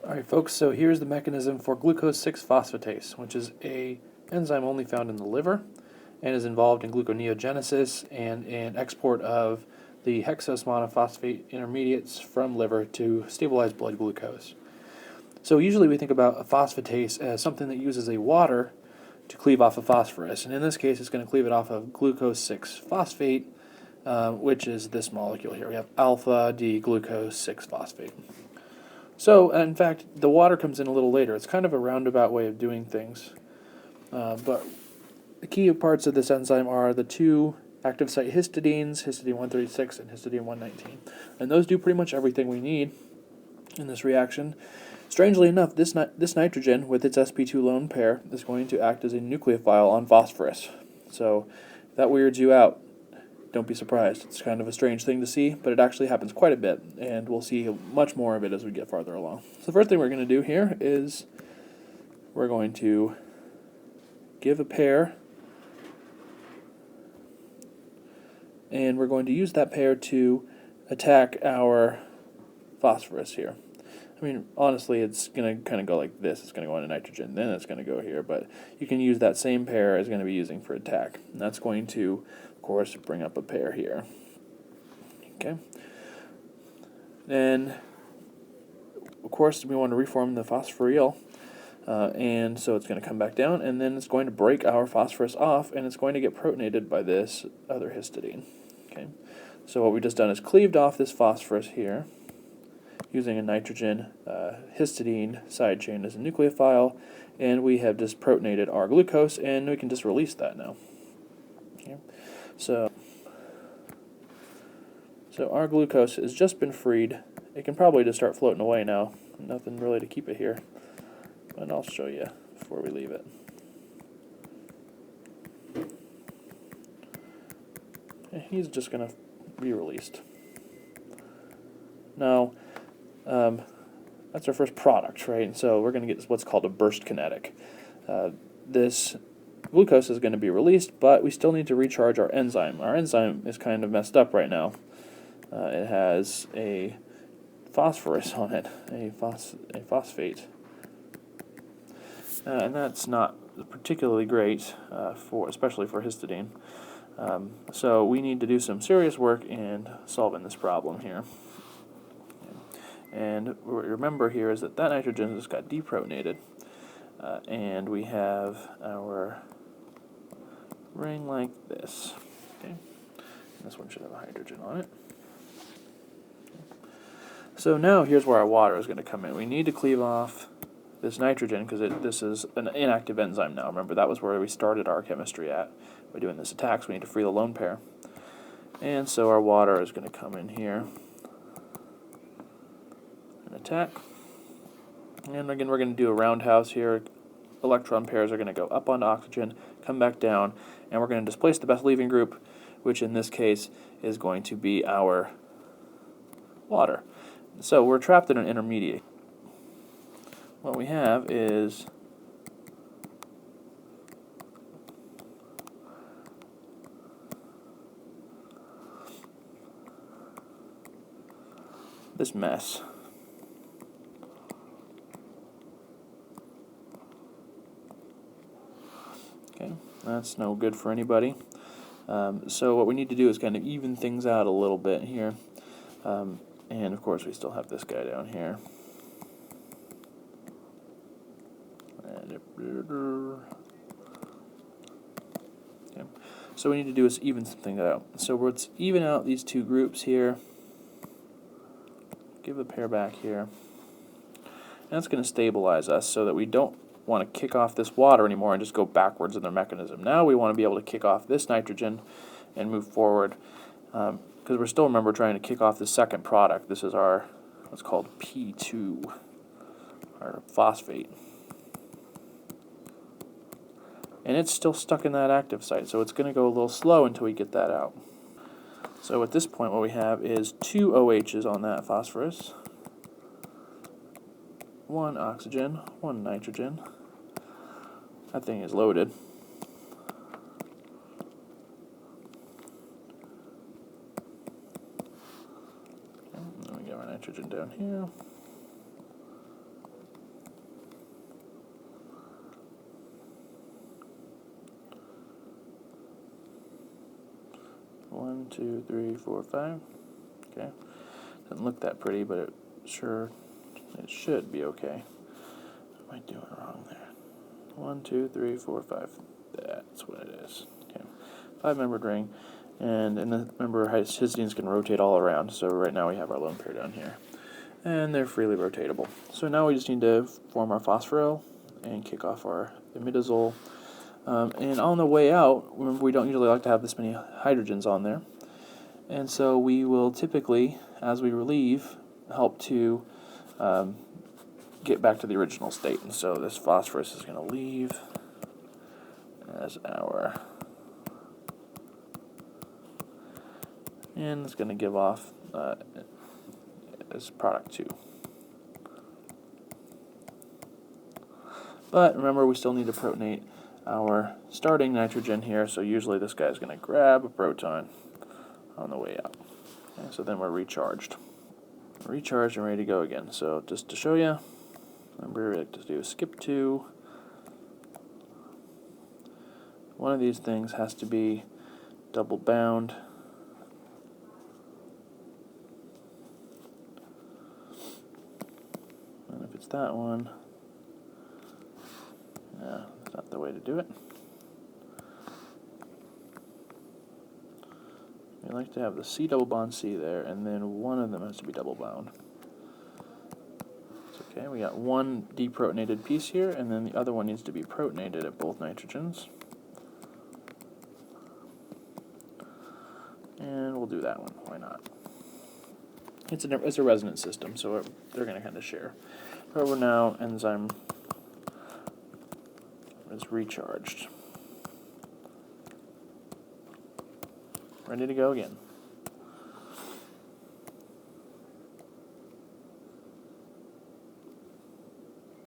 Alright folks, so here's the mechanism for glucose-6-phosphatase, which is a enzyme only found in the liver and is involved in gluconeogenesis and in export of the hexose monophosphate intermediates from liver to stabilize blood glucose. So usually we think about a phosphatase as something that uses a water to cleave off of phosphorus, and in this case it's going to cleave it off of glucose-6-phosphate, which is this molecule here. We have alpha-D-glucose-6-phosphate. So, in fact, the water comes in a little later. It's kind of a roundabout way of doing things. But the key parts of this enzyme are the two active site histidines, histidine 136 and histidine 119. And those do pretty much everything we need in this reaction. Strangely enough, this nitrogen, with its sp2 lone pair, is going to act as a nucleophile on phosphorus. So, if that weirds you out, don't be surprised. It's kind of a strange thing to see, but it actually happens quite a bit, and we'll see much more of it as we get farther along. So the first thing we're going to do here is we're going to give a pair, and we're going to use that pair to attack our phosphorus here. I mean, honestly, it's going to kind of go like this. It's going to go into nitrogen, then it's going to go here, but you can use that same pair as going to be using for attack. And that's going to, of course, bring up a pair here. Okay. Then, of course, we want to reform the phosphoryl, and so it's going to come back down, and then it's going to break our phosphorus off, and it's going to get protonated by this other histidine. Okay. So what we've just done is cleaved off this phosphorus here, using a nitrogen histidine side chain as a nucleophile, and we have just protonated our glucose, and we can just release that now. Okay. So our glucose has just been freed. It can probably just start floating away now. Nothing really to keep it here, but I'll show you before we leave it. And he's just going to be released. Now, that's our first product, right? So we're going to get what's called a burst kinetic. This glucose is going to be released, but we still need to recharge our enzyme. Our enzyme is kind of messed up right now. It has a phosphorus on it, a phosphate. And that's not particularly great, especially for histidine. So we need to do some serious work in solving this problem here. And what we remember here is that nitrogen just got deprotonated, and we have our ring like this. Okay, and this one should have a hydrogen on it. So now here's where our water is going to come in. We need to cleave off this nitrogen because this is an inactive enzyme now. Remember, that was where we started our chemistry at by doing this attack, so we need to free the lone pair. And so our water is going to come in here and attack. And again, we're going to do a roundhouse here. Electron pairs are going to go up onto oxygen, come back down, and we're going to displace the best leaving group, which in this case is going to be our water. So we're trapped in an intermediate. What we have is this mess. Okay, that's no good for anybody. So what we need to do is kind of even things out a little bit here. And of course we still have this guy down here. Okay. So what we need to do is even something out. So let's even out these two groups here. Give a pair back here. And that's going to stabilize us so that we don't want to kick off this water anymore and just go backwards in their mechanism. Now we want to be able to kick off this nitrogen and move forward, because we're still, remember, trying to kick off the second product. This is our, what's called P2, our phosphate. And it's still stuck in that active site, so it's going to go a little slow until we get that out. So at this point what we have is two OHs on that phosphorus, one oxygen, one nitrogen. That thing is loaded. And then we get our nitrogen down here. 1, 2, 3, 4, 5. Okay. Doesn't look that pretty, but it should be okay. What am I doing wrong there? 1, 2, 3, 4, 5. That's what it is. Okay. 5-membered ring. And remember, histidines can rotate all around. So right now we have our lone pair down here. And they're freely rotatable. So now we just need to form our phosphoryl and kick off our imidazole. And on the way out, remember we don't usually like to have this many hydrogens on there. And so we will typically, as we relieve, help to get back to the original state. And so this phosphorus is going to leave as our, and it's going to give off as product 2. But remember, we still need to protonate our starting nitrogen here, so usually this guy's going to grab a proton on the way out. Okay, so then we're recharged. Recharged and ready to go again. So just to show you, remember we like to do skip 2. One of these things has to be double bound. And if it's that one, yeah, that's not the way to do it. We like to have the C double bond C there, and then one of them has to be double bound. It's okay, we got one deprotonated piece here, and then the other one needs to be protonated at both nitrogens. And we'll do that one, why not? It's a resonance system, so they're going to kind of share. However, now enzyme is recharged. Ready to go again.